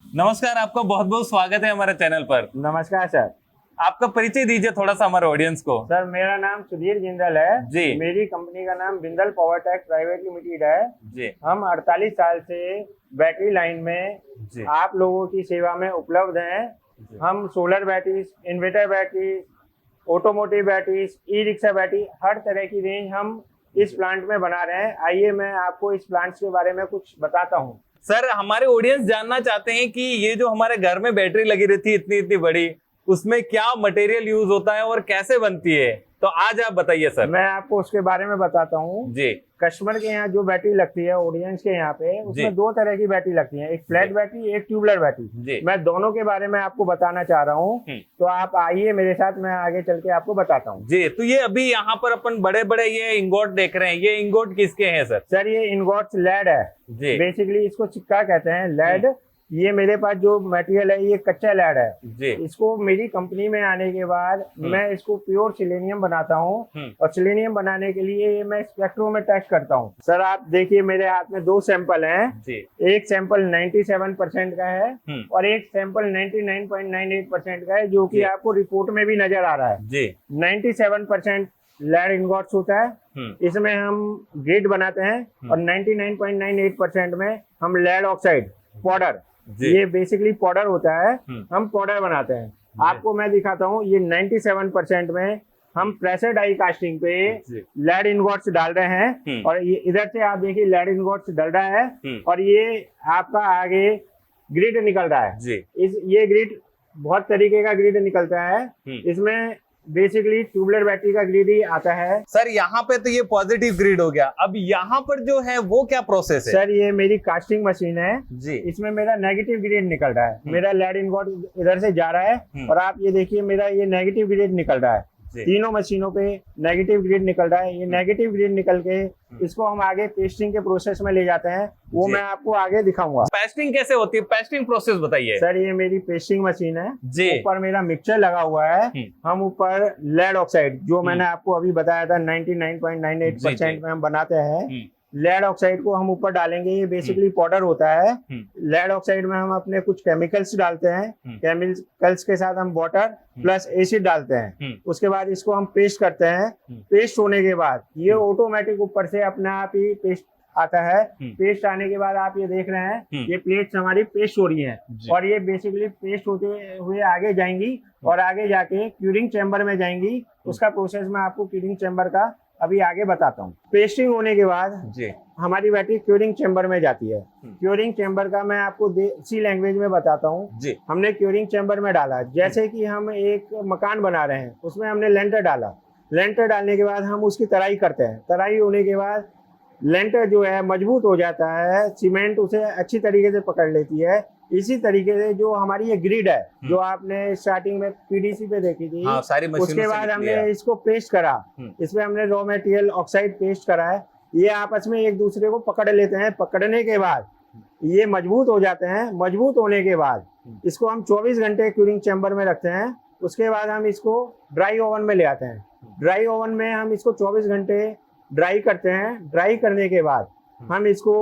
नमस्कार, आपका बहुत बहुत स्वागत है हमारे चैनल पर। नमस्कार सर। आपका परिचय दीजिए थोड़ा सा हमारे ऑडियंस को। सर मेरा नाम सुधीर जिंदल है जी। मेरी कंपनी का नाम Bindal power tech private limited है जी। हम 48 साल से बैटरी लाइन में जी। आप लोगों की सेवा में उपलब्ध हैं। हम solar batteries, inverter batteries, automotive batteries, e rickshaw battery, हर तरह की रेंज हम इस प्लांट में बना रहे हैं। आइए मैं आपको इस प्लांट के बारे में कुछ बताता हूँ। सर, हमारे ऑडियंस जानना चाहते हैं कि ये जो हमारे घर में बैटरी लगी रहती है इतनी इतनी बड़ी, उसमें क्या मटेरियल यूज होता है और कैसे बनती है, तो आज आप बताइए सर। मैं आपको उसके बारे में बताता हूँ जी। कस्टमर के यहाँ जो बैटरी लगती है, ऑडियंस के यहाँ पे, उसमें दो तरह की बैटरी लगती है, एक फ्लैट बैटरी, एक ट्यूबलर बैटरी। मैं दोनों के बारे में आपको बताना चाह रहा हूँ, तो आप आइए मेरे साथ, मैं आगे चल के आपको बताता हूँ। जी। तो ये अभी यहाँ पर अपन बड़े बड़े ये इंगोट देख रहे हैं, ये इंगोट किसके हैं सर? सर ये इंगोट्स लेड है जी। बेसिकली, इसको चिक्का कहते हैं, लेड। ये मेरे पास जो मटेरियल है ये कच्चा लेड है जी। इसको मेरी कंपनी में आने के बाद मैं इसको प्योर सिलेनियम बनाता हूँ और सिलेनियम बनाने के लिए मैं स्पेक्ट्रो में टेस्ट करता हूँ। सर आप देखिए मेरे हाथ में दो सैंपल हैं जी। एक सैंपल 97% का है और एक सैंपल 99.98% का है, जो कि आपको रिपोर्ट में भी नजर आ रहा है जी। 97% लेड इंगोट्स होता है, इसमें हम ग्रिड बनाते हैं और 99.98% में हम लेड ऑक्साइड पाउडर, ये बेसिकली पाउडर होता है, हम पाउडर बनाते हैं। आपको मैं दिखाता हूँ, ये 97% में हम प्रेशर डाई कास्टिंग पे लेड इनगोट्स डाल रहे हैं और ये इधर से आप देखिए लेड इनगोट्स डल रहा है और ये आपका आगे ग्रिड निकल रहा है। ये ग्रिड बहुत तरीके का ग्रिड निकलता है, इसमें बेसिकली ट्यूबलर बैटरी का ग्रिड ही आता है। सर यहाँ पे तो ये पॉजिटिव ग्रिड हो गया, अब यहाँ पर जो है वो क्या प्रोसेस है? सर ये मेरी कास्टिंग मशीन है जी, इसमें मेरा नेगेटिव ग्रिड निकल रहा है, मेरा लेड इनगोट इधर से जा रहा है और आप ये देखिए मेरा ये नेगेटिव ग्रिड निकल रहा है, तीनों मशीनों पे नेगेटिव ग्रिड निकल रहा है। ये नेगेटिव ग्रिड निकल के इसको हम आगे पेस्टिंग के प्रोसेस में ले जाते हैं, वो मैं आपको आगे दिखाऊंगा। पेस्टिंग कैसे होती है, पेस्टिंग प्रोसेस बताइए। सर ये मेरी पेस्टिंग मशीन है जी, ऊपर मेरा मिक्सचर लगा हुआ है, हम ऊपर लेड ऑक्साइड जो मैंने आपको अभी बताया था 99.98% में हम बनाते हैं, लेड ऑक्साइड को हम ऊपर डालेंगे। ये बेसिकली पाउडर होता है। लेड ऑक्साइड में हम अपने कुछ केमिकल्स डालते हैं, केमिकल्स के साथ हम वाटर प्लस एसिड डालते हैं, उसके बाद इसको हम पेस्ट करते हैं। पेस्ट होने के बाद ये ऑटोमेटिक ऊपर से अपने आप ही पेस्ट आता है। पेस्ट आने के बाद आप ये देख रहे हैं ये प्लेट्स हमारी पेस्ट हो रही हैं और ये बेसिकली पेस्ट होते हुए आगे जाएंगी और आगे जाके क्यूरिंग चैम्बर में जाएंगी। उसका प्रोसेस मैं आपको क्यूरिंग चैम्बर का अभी आगे बताता हूँ। पेस्टिंग होने के बाद जी हमारी बैटरी क्यूरिंग चैम्बर में जाती है। क्यूरिंग चैम्बर का मैं आपको देसी लैंग्वेज में बताता हूँ जी। हमने क्यूरिंग चैम्बर में डाला, जैसे कि हम एक मकान बना रहे हैं, उसमें हमने लेंटर डाला। लेंटर डालने के बाद हम उसकी तराई करते हैं। तराई होने के बाद लेंटर जो है मजबूत हो जाता है, सीमेंट उसे अच्छी तरीके से पकड़ लेती है। इसी तरीके से जो हमारी ये ग्रिड है जो आपने स्टार्टिंग में पीडीसी पे देखी थी, हाँ, सारी उसके बाद हमने इसको पेस्ट करा, इसमें हमने रॉ मटेरियल ऑक्साइड पेस्ट करा है। ये आपस में एक दूसरे को पकड़ लेते हैं, पकड़ने के बाद ये मजबूत हो जाते हैं। मजबूत होने के बाद इसको हम 24 घंटे क्यूरिंग चैम्बर में रखते हैं। उसके बाद हम इसको ड्राई ओवन में ले आते हैं। ड्राई ओवन में हम इसको 24 घंटे ड्राई करते हैं। ड्राई करने के बाद हम इसको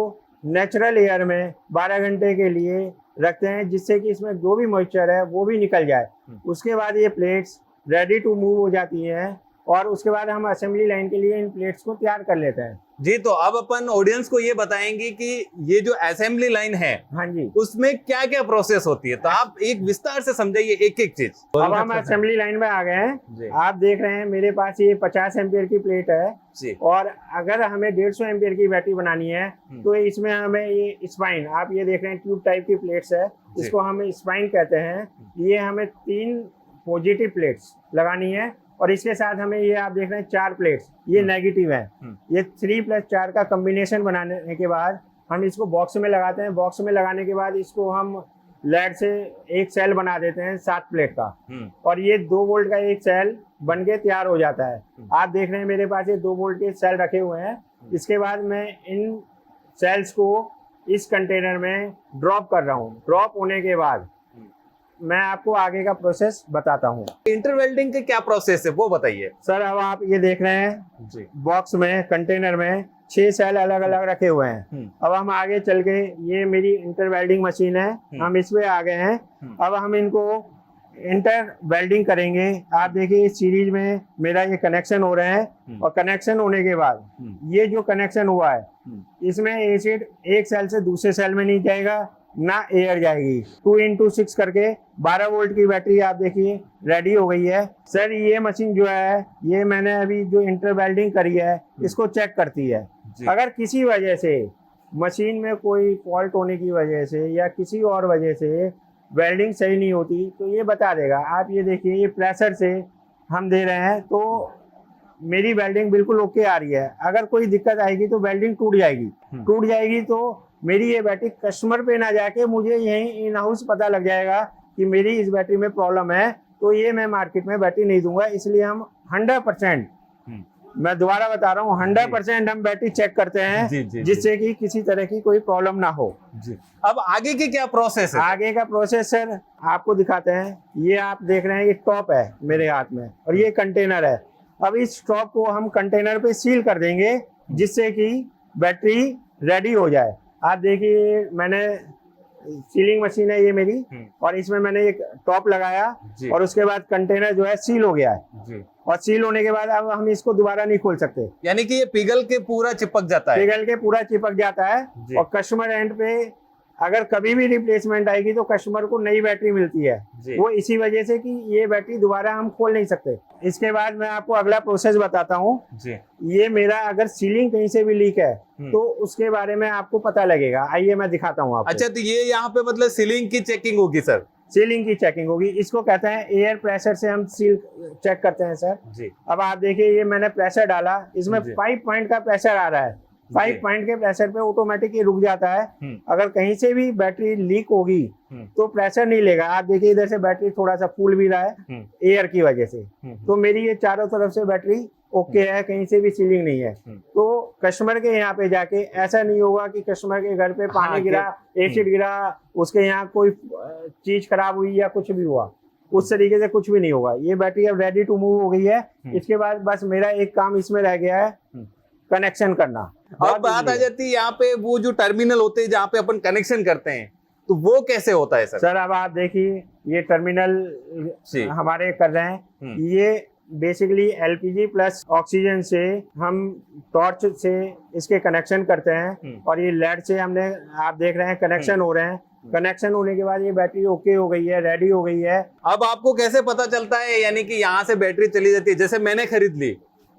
नेचुरल एयर में 12 घंटे के लिए रखते हैं, जिससे कि इसमें जो भी मॉइस्चर है वो भी निकल जाए। उसके बाद ये प्लेट्स रेडी टू मूव हो जाती हैं और उसके बाद हम असेंबली लाइन के लिए इन प्लेट्स को तैयार कर लेते हैं जी। तो अब अपन ऑडियंस को ये बताएंगे कि ये जो असेंबली लाइन है, हाँ जी, उसमें क्या क्या प्रोसेस होती है, तो आप एक विस्तार से समझाइए एक एक चीज। अब हम असेंबली लाइन में आ गए हैं। आप देख रहे हैं मेरे पास ये 50 एम्पियर की प्लेट है जी। और अगर हमें 150 एम्पियर की बैटरी बनानी है तो इसमें हमें ये स्पाइन, आप ये देख रहे हैं ट्यूब टाइप की प्लेट्स है, इसको हम स्पाइन कहते हैं। ये हमें 3 पॉजिटिव प्लेट्स लगानी है और इसके साथ हमें ये आप देख रहे हैं 4 प्लेट्स ये नेगेटिव है। ये 3+4 का कॉम्बिनेशन बनाने के बाद हम इसको बॉक्स में लगाते हैं। बॉक्स में लगाने के बाद इसको हम लेड से एक सेल बना देते हैं 7 प्लेट का और ये 2 वोल्ट का एक सेल बन के तैयार हो जाता है। आप देख रहे हैं मेरे पास ये 2 वोल्ट के सेल रखे हुए हैं। इसके बाद मैं इन सेल्स को इस कंटेनर में ड्रॉप कर रहा हूँ। ड्रॉप होने के बाद मैं आपको आगे का प्रोसेस बताता हूँ। इंटर वेल्डिंग के क्या प्रोसेस है वो बताइए सर। अब आप ये देख रहे हैं जी, बॉक्स में, कंटेनर में 6 सेल अलग अलग रखे हुए हैं। अब हम आगे चल के, ये मेरी इंटर वेल्डिंग मशीन है, हम इसमें आ गए हैं। अब हम इनको इंटर वेल्डिंग करेंगे। आप देखिए इस सीरीज में मेरा ये कनेक्शन हो रहे हैं, और कनेक्शन होने के बाद ये जो कनेक्शन हुआ है, इसमें एसिड एक सेल से दूसरे सेल में नहीं जाएगा, ना एयर जाएगी। 2x6 करके 12 वोल्ट की बैटरी आप देखिए रेडी हो गई है। सर ये मशीन जो है, ये मैंने अभी जो इंटर वेल्डिंग करी है, इसको चेक करती है। अगर किसी वजह से मशीन में कोई फॉल्ट होने की वजह से या किसी और वजह से वेल्डिंग सही नहीं होती, तो ये बता देगा। आप ये देखिए, ये प्रेशर से हम दे रहे हैं, तो मेरी वेल्डिंग बिल्कुल ओके आ रही है। अगर कोई दिक्कत आएगी तो वेल्डिंग टूट जाएगी तो मेरी ये बैटरी कस्टमर पे ना जाके मुझे यहीं इन हाउस पता लग जाएगा कि मेरी इस बैटरी में प्रॉब्लम है, तो ये मैं मार्केट में बैटरी नहीं दूंगा। इसलिए हम 100%, मैं दोबारा बता रहा हूँ, 100% हम बैटरी चेक करते हैं, जिससे कि किसी तरह की कोई प्रॉब्लम ना हो। जी। अब आगे की क्या प्रोसेस है? आगे का प्रोसेस सर आपको दिखाते हैं। ये आप देख रहे हैं, ये टॉप है मेरे हाथ में, और ये कंटेनर है। अब इस टॉप को हम कंटेनर पे सील कर देंगे, जिससे कि बैटरी रेडी हो जाए। आप देखिए, मैंने सीलिंग मशीन है ये मेरी, और इसमें मैंने एक टॉप लगाया, और उसके बाद कंटेनर जो है सील हो गया है। और सील होने के बाद अब हम इसको दोबारा नहीं खोल सकते, यानी कि ये पिघल के पूरा चिपक जाता है। पिघल के पूरा चिपक जाता है। और कस्टमर एंड पे अगर कभी भी रिप्लेसमेंट आएगी तो कस्टमर को नई बैटरी मिलती है, वो इसी वजह से कि ये बैटरी दोबारा हम खोल नहीं सकते। इसके बाद मैं आपको अगला प्रोसेस बताता हूँ। ये मेरा अगर सीलिंग कहीं से भी लीक है तो उसके बारे में आपको पता लगेगा। आइए मैं दिखाता हूँ आपको। अच्छा, तो ये यहाँ पे मतलब सीलिंग की चेकिंग होगी सर? सीलिंग की चेकिंग होगी। इसको कहते हैं एयर प्रेशर से हम सील चेक करते हैं सर जी। अब आप देखिए, ये मैंने प्रेशर डाला, इसमें 5 पॉइंट का प्रेशर आ रहा है। 5 पॉइंट के प्रेशर पे ऑटोमेटिक ये रुक जाता है। अगर कहीं से भी बैटरी लीक होगी तो प्रेशर नहीं लेगा। आप देखिए इधर से बैटरी थोड़ा सा फूल भी रहा है एयर की वजह से। तो मेरी ये चारों तरफ से बैटरी ओके है, कहीं से भी सीलिंग नहीं है। तो कस्टमर के यहाँ पे जाके ऐसा नहीं होगा कि कस्टमर के घर पे पानी गिरा, एसिड गिरा, उसके यहाँ कोई चीज खराब हुई या कुछ भी हुआ, उस तरीके से कुछ भी नहीं होगा। ये बैटरी अब रेडी टू मूव हो गई है। इसके बाद बस मेरा एक काम इसमें रह गया है, कनेक्शन करना। अब बात आ जाती है यहाँ पे वो जो टर्मिनल होते हैं जहाँ पे अपन कनेक्शन करते हैं, तो वो कैसे होता है सर? सर अब आप देखिए, ये टर्मिनल हमारे कर रहे हैं। ये बेसिकली एलपीजी प्लस ऑक्सीजन से हम टॉर्च से इसके कनेक्शन करते हैं, और ये लेड से हमने, आप देख रहे हैं, कनेक्शन हो रहे हैं। कनेक्शन होने के बाद ये बैटरी ओके हो गई है, रेडी हो गई है। अब आपको कैसे पता चलता है, यानी कि यहाँ से बैटरी चली जाती है? जैसे मैंने खरीद ली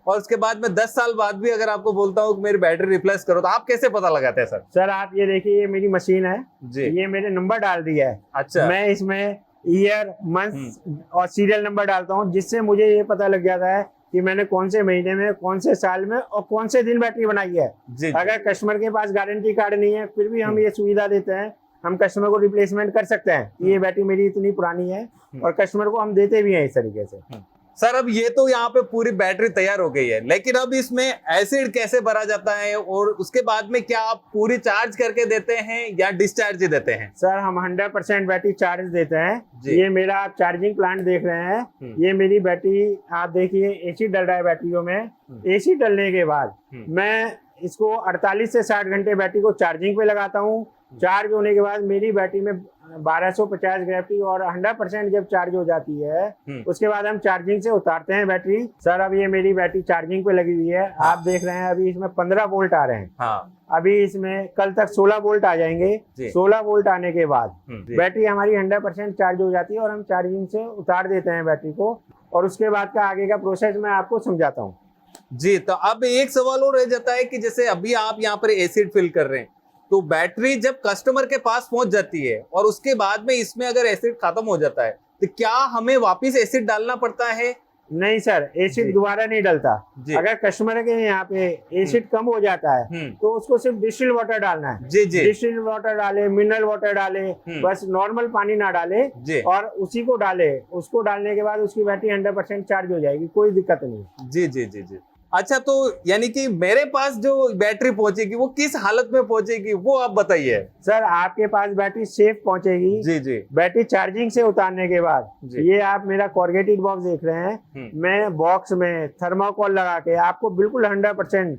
और उसके बाद में 10 साल बाद भी अगर आपको बोलता हूँ मेरी बैटरी रिप्लेस करो, तो आप कैसे पता लगाते हैं सर? सर आप ये देखिए, ये मेरी मशीन है जी। ये मैंने नंबर डाल दिया है। अच्छा। मैं इसमें ईयर, मंथ और सीरियल नंबर डालता हूँ, जिससे मुझे ये पता लग जाता है कि मैंने कौन से महीने में, कौन से साल में और कौन से दिन बैटरी बनाई है। अगर कस्टमर के पास गारंटी कार्ड नहीं है, फिर भी हम ये सुविधा देते हैं, हम कस्टमर को रिप्लेसमेंट कर सकते हैं। ये बैटरी मेरी इतनी पुरानी है, और कस्टमर को हम देते भी हैं इस तरीके से। सर अब ये तो यहाँ पे पूरी बैटरी तैयार हो गई है, लेकिन अब इसमें एसिड कैसे भरा जाता है, और उसके बाद में क्या आप पूरी चार्ज करके देते हैं या डिस्चार्ज ही देते हैं? सर हम 100% बैटरी चार्ज देते हैं। ये मेरा आप चार्जिंग प्लांट देख रहे हैं। ये मेरी बैटरी आप देखिए, एसिड डल रहा है बैटरियों में। एसिड डलने के बाद मैं इसको 48 से 60 घंटे बैटरी को चार्जिंग पे लगाता हूँ। चार्ज होने के बाद मेरी बैटरी में 1250 ग्रेविटी, और 100% जब चार्ज हो जाती है उसके बाद हम चार्जिंग से उतारते हैं बैटरी। सर अब ये मेरी बैटरी चार्जिंग पे लगी हुई है। आप देख रहे हैं अभी इसमें 15 वोल्ट आ रहे हैं। अभी इसमें कल तक 16 वोल्ट आ जाएंगे। 16 वोल्ट आने के बाद बैटरी हमारी 100% चार्ज हो जाती है, और हम चार्जिंग से उतार देते हैं बैटरी को। और उसके बाद का आगे का प्रोसेस मैं आपको समझाता हूँ। जी, तो अब एक सवाल और रह जाता है कि जैसे अभी आप यहाँ पर एसिड फिल कर रहे हैं, तो बैटरी जब कस्टमर के पास पहुंच जाती है और उसके बाद में इसमें अगर एसिड खत्म हो जाता है, तो क्या हमें वापस एसिड डालना पड़ता है? नहीं सर, एसिड दोबारा नहीं डलता। अगर कस्टमर के यहाँ पे एसिड कम हो जाता है तो उसको सिर्फ डिस्टिल वाटर डालना है। डिस्टिल वाटर डाले, मिनरल वाटर डाले, बस नॉर्मल पानी ना डाले, और उसी को डाले। उसको डालने के बाद उसकी बैटरी 100% चार्ज हो जाएगी, कोई दिक्कत नहीं। जी जी जी जी। अच्छा, तो यानी कि मेरे पास जो बैटरी पहुंचेगी वो किस हालत में पहुंचेगी वो आप बताइए। सर आपके पास बैटरी सेफ पहुंचेगी। जी जी। बैटरी चार्जिंग से उतारने के बाद ये आप मेरा कॉर्गेटेड बॉक्स देख रहे हैं, मैं बॉक्स में थर्माकोल लगा के आपको बिल्कुल 100%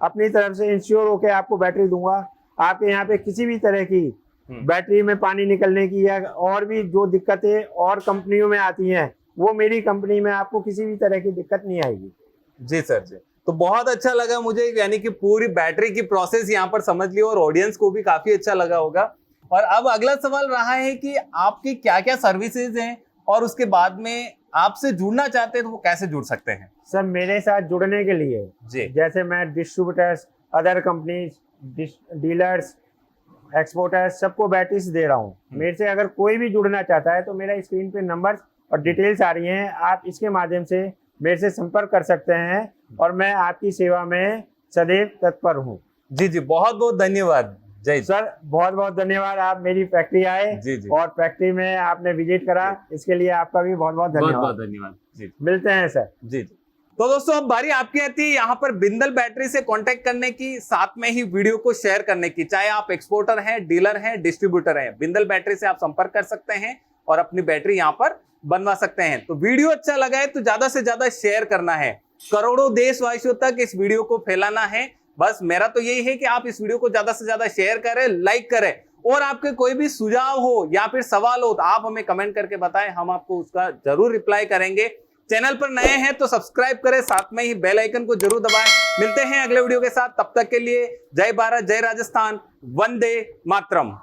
अपनी तरफ से इंश्योर होके आपको बैटरी दूंगा। आपके यहाँ पे किसी भी तरह की बैटरी में पानी निकलने की या और भी जो दिक्कतें और कंपनियों में आती हैं वो मेरी कंपनी में आपको किसी भी तरह की दिक्कत नहीं आएगी। जी सर जी, तो बहुत अच्छा लगा मुझे, यानी कि पूरी बैटरी की प्रोसेस यहाँ पर समझ ली और ऑडियंस को भी काफी अच्छा लगा होगा। और अब अगला सवाल रहा है कि आपकी क्या क्या सर्विसेज हैं और उसके बाद में आपसे जुड़ना चाहते हैं तो वो कैसे जुड़ सकते हैं। सर मेरे साथ जुड़ने के लिए जी, जैसे मैं distributors, other companies, dealers, exporters सबको बैटरीज दे रहा हूँ। मेरे से अगर कोई भी जुड़ना चाहता है तो मेरा स्क्रीन पे नंबर और डिटेल्स आ रही हैं, आप इसके माध्यम से मेरे से संपर्क कर सकते हैं और मैं आपकी सेवा में सदैव तत्पर हूँ। जी जी, बहुत बहुत धन्यवाद। जय सर, बहुत बहुत धन्यवाद। आप मेरी फैक्ट्री आए जी जी, और फैक्ट्री में आपने विजिट करा, इसके लिए आपका भी बहुत बहुत धन्यवाद। बहुत बहुत धन्यवाद जी। मिलते हैं सर। जी जी। तो दोस्तों अब बारी आपकी आती है यहाँ पर बिंदल बैटरी से कांटेक्ट करने की, साथ में ही वीडियो को शेयर करने की। चाहे आप एक्सपोर्टर हैं, डीलर हैं, डिस्ट्रीब्यूटर हैं, बिंदल बैटरी से आप संपर्क कर सकते हैं और अपनी बैटरी यहाँ पर बनवा सकते हैं। तो वीडियो अच्छा लगा है तो ज्यादा से ज्यादा शेयर करना है, करोड़ों देशवासियों तक इस वीडियो को फैलाना है। बस मेरा तो यही है कि आप इस वीडियो को ज्यादा से ज्यादा शेयर करें, लाइक करें, और आपके कोई भी सुझाव हो या फिर सवाल हो तो आप हमें कमेंट करके बताएं, हम आपको उसका जरूर रिप्लाई करेंगे। चैनल पर नए हैं तो सब्सक्राइब करें, साथ में ही बेल आइकन को जरूर दबाएं। मिलते हैं अगले वीडियो के साथ, तब तक के लिए जय भारत, जय राजस्थान, वंदे मातरम।